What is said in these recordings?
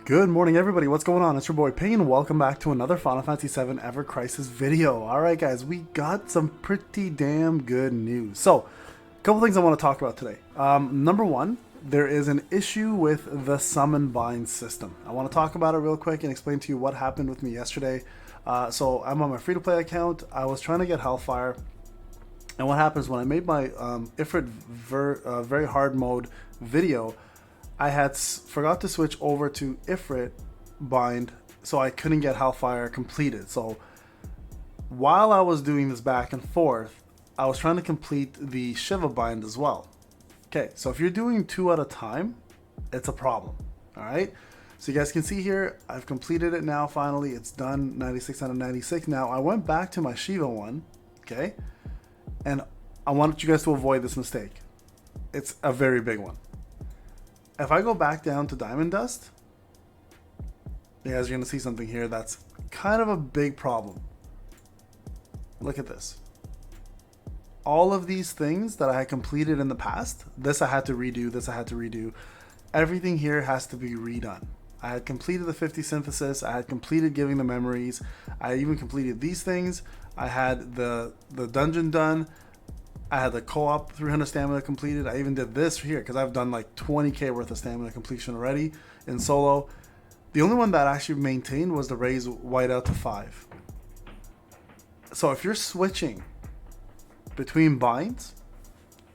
Good morning, everybody. What's going on? It's your boy Payne. Welcome back to another Final Fantasy 7 Evercrisis video. Alright guys, we got some pretty damn good news. So, a couple things I want to talk about today. Number one, there is an issue with the summon bind system. I want to talk about it real quick and explain to you what happened with me yesterday. So, I'm on my free-to-play account. I was trying to get Hellfire. And what happens when I made my Ifrit very hard mode video, I had forgot to switch over to Ifrit bind, so I couldn't get Hellfire completed. So while I was doing this back and forth, I was trying to complete the Shiva bind as well. Okay, so if you're doing two at a time, it's a problem. All right, so you guys can see here, I've completed it now. Finally, it's done. 96 out of 96. Now I went back to my Shiva one, okay, and I wanted you guys to avoid this mistake. It's a very big one. If I go back down to Diamond Dust, you guys are going to see something here that's kind of a big problem. Look at this. All of these things that I had completed in the past, this I had to redo, this I had to redo. Everything here has to be redone. I had completed the 50 synthesis, I had completed giving the memories, I even completed these things, I had the dungeon done, I had the co-op 300 stamina completed. I even did this here because I've done like 20k worth of stamina completion already in solo. The only one that actually maintained was the raise whiteout to 5. So if you're switching between binds,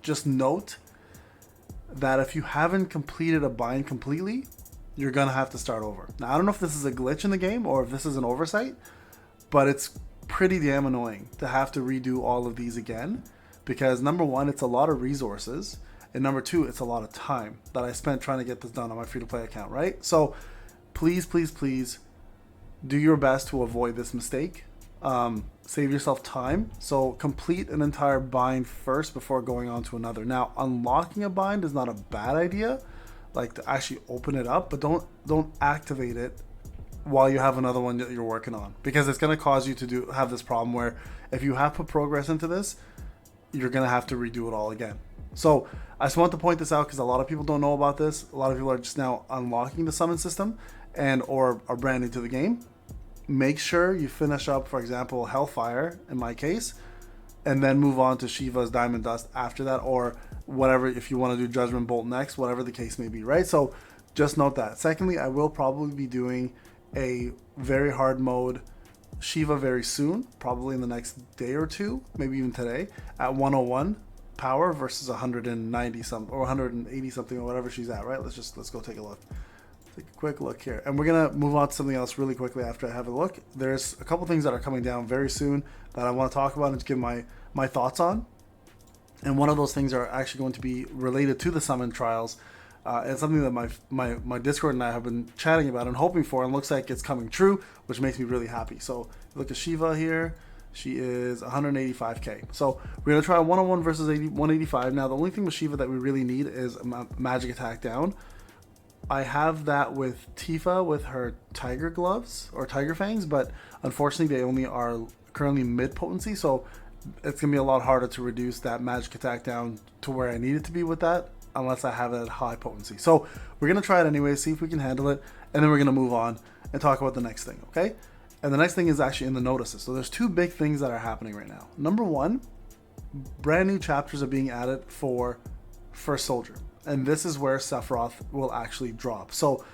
just note that if you haven't completed a bind completely, you're gonna have to start over. Now I don't know if this is a glitch in the game or if this is an oversight, but it's pretty damn annoying to have to redo all of these again. Because number one, it's a lot of resources, and number two, it's a lot of time that I spent trying to get this done on my free-to-play account, right? So please, please, please do your best to avoid this mistake. Save yourself time. So complete an entire bind first before going on to another. Now, unlocking a bind is not a bad idea, like to actually open it up, but don't activate it while you have another one that you're working on, because it's going to cause you to have this problem where if you have put progress into this, you're going to have to redo it all again. So I just want to point this out because a lot of people don't know about this. A lot of people are just now unlocking the summon system and or are brand new to the game. Make sure you finish up, for example, Hellfire in my case, and then move on to Shiva's Diamond Dust after that, or whatever, if you want to do Judgment Bolt next, whatever the case may be, right? So just note that. Secondly, I will probably be doing a very hard mode Shiva very soon, probably in the next day or two, maybe even today, at 101 power versus 190 something or 180 something or whatever she's at, right? Let's go take a look. Take a quick look here, and we're gonna move on to something else really quickly after I have a look. There's a couple things that are coming down very soon that I want to talk about and to give my thoughts on, and one of those things are actually going to be related to the summon trials. And something that my Discord and I have been chatting about and hoping for, and looks like it's coming true, which makes me really happy. So look at Shiva here. She is 185k. So we're going to try 101 versus 185. Now the only thing with Shiva that we really need is a magic attack down. I have that with Tifa with her tiger gloves or tiger fangs, but unfortunately they only are currently mid potency. So it's going to be a lot harder to reduce that magic attack down to where I need it to be with that, unless I have it at high potency. So we're going to try it anyway, see if we can handle it, and then we're going to move on and talk about the next thing, okay? And the next thing is actually in the notices. So there's two big things that are happening right now. Number one, brand new chapters are being added for First Soldier. And this is where Sephiroth will actually drop. So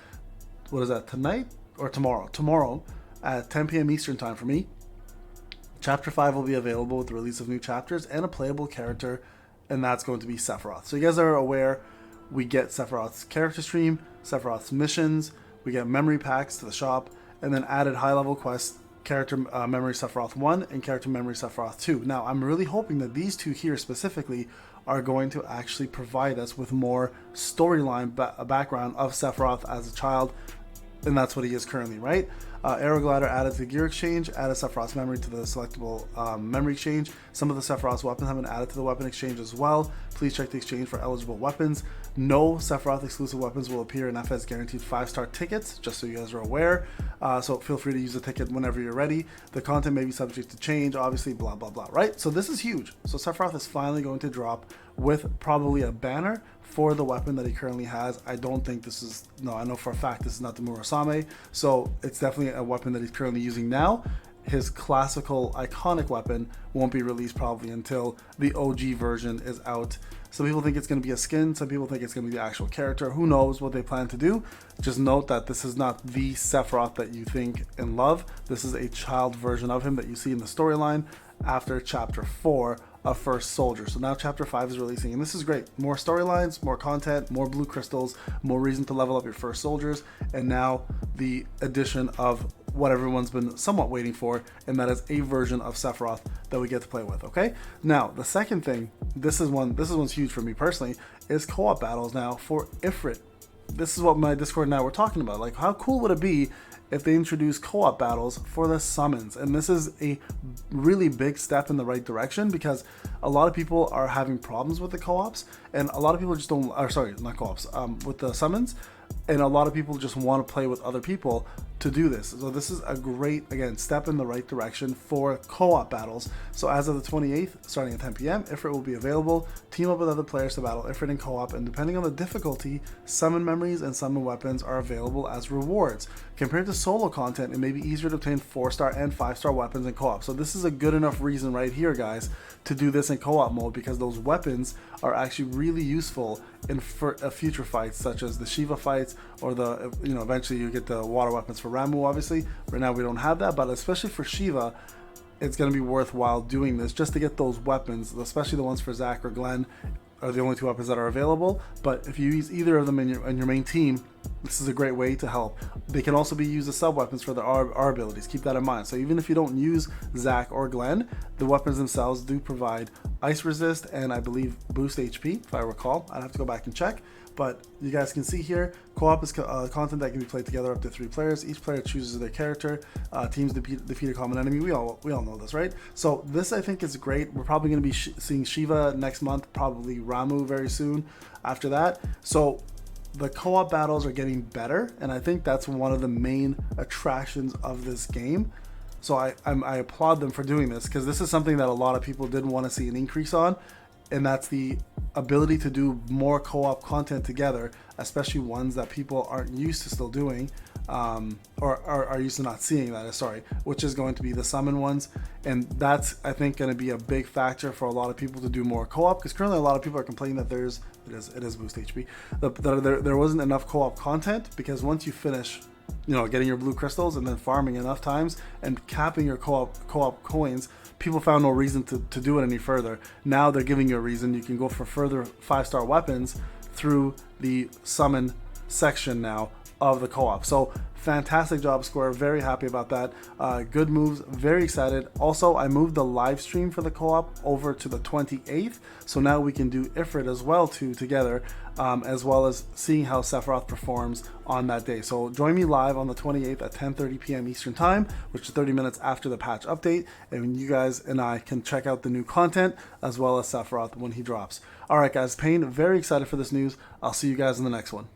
what is that, tonight or tomorrow? Tomorrow at 10 p.m. Eastern time for me, Chapter 5 will be available with the release of new chapters and a playable character, and that's going to be Sephiroth. So you guys are aware, we get Sephiroth's character stream, Sephiroth's missions, we get memory packs to the shop, and then added high-level quests, character memory Sephiroth 1 and character memory Sephiroth 2. Now, I'm really hoping that these two here specifically are going to actually provide us with more storyline background of Sephiroth as a child, and that's what he is currently, right? Aeroglider added to the gear exchange, added Sephiroth's memory to the selectable memory exchange. Some of the Sephiroth's weapons have been added to the weapon exchange as well. Please check the exchange for eligible weapons. No Sephiroth exclusive weapons will appear in FS guaranteed 5-star tickets, just so you guys are aware. So feel free to use the ticket whenever you're ready. The content may be subject to change, obviously, blah, blah, blah, right? So this is huge. So Sephiroth is finally going to drop with probably a banner for the weapon that he currently has. I don't think this is, no, I know for a fact this is not the Murasame, so it's definitely a weapon that he's currently using now. His classical iconic weapon won't be released probably until the OG version is out. Some people think it's going to be a skin, some people think it's going to be the actual character. Who knows what they plan to do? Just note that this is not the Sephiroth that you think and love. This is a child version of him that you see in the storyline after chapter 4 of First Soldier. So now chapter 5 is releasing, and this is great. More storylines, more content, more blue crystals, more reason to level up your first soldiers, and now the addition of what everyone's been somewhat waiting for, and that is a version of Sephiroth that we get to play with. Okay, now the second thing, this one's huge for me personally, is co-op battles now for Ifrit. This is what my Discord and I were talking about. Like, how cool would it be if they introduce co-op battles for the summons? And this is a really big step in the right direction, because a lot of people are having problems with the co-ops, and a lot of people just don't, or sorry, not co-ops, with the summons, and a lot of people just want to play with other people to do this. So this is a great, again, step in the right direction for co-op battles. So as of the 28th, starting at 10 p.m, Ifrit will be available. Team up with other players to battle Ifrit in co-op, and depending on the difficulty, summon memories and summon weapons are available as rewards. Compared to solo content, it may be easier to obtain 4-star and 5-star weapons in co-op. So this is a good enough reason right here, guys, to do this in co-op mode, because those weapons are actually really useful in future fights, such as the Shiva fights, or the, you know, eventually you get the water weapons for Ramu, obviously. Right now we don't have that, but especially for Shiva, it's going to be worthwhile doing this just to get those weapons, especially the ones for Zack or Glenn are the only two weapons that are available. But if you use either of them in your main team, this is a great way to help. They can also be used as sub weapons for their R abilities. Keep that in mind. So even if you don't use Zack or Glenn, the weapons themselves do provide ice resist and I believe boost HP, if I recall. I'd have to go back and check. But you guys can see here, co-op is content that can be played together up to 3 players. Each player chooses their character. Teams defeat a common enemy. We all know this, right? So this, I think, is great. We're probably going to be seeing Shiva next month, probably Ramu very soon after that. So the co-op battles are getting better, and I think that's one of the main attractions of this game. So I applaud them for doing this, because this is something that a lot of people did want to see an increase on, and that's the ability to do more co-op content together, especially ones that people aren't used to still doing, or are used to not seeing, that is, sorry, which is going to be the summon ones. And that's, I think, going to be a big factor for a lot of people to do more co-op, because currently a lot of people are complaining that it is boost HP, there wasn't enough co-op content, because once you finish, you know, getting your blue crystals and then farming enough times and capping your co-op coins, people found no reason to do it any further. Now they're giving you a reason. You can go for further 5-star weapons through the summon section now of the co-op. So fantastic job, Square. Very happy about that. Good moves. Very excited. Also, I moved the live stream for the co-op over to the 28th, so now we can do Ifrit as well together, as well as seeing how Sephiroth performs on that day. So join me live on the 28th at 10:30 p.m. Eastern Time, which is 30 minutes after the patch update, and you guys and I can check out the new content as well as Sephiroth when he drops. All right, guys, Payne, very excited for this news. I'll see you guys in the next one.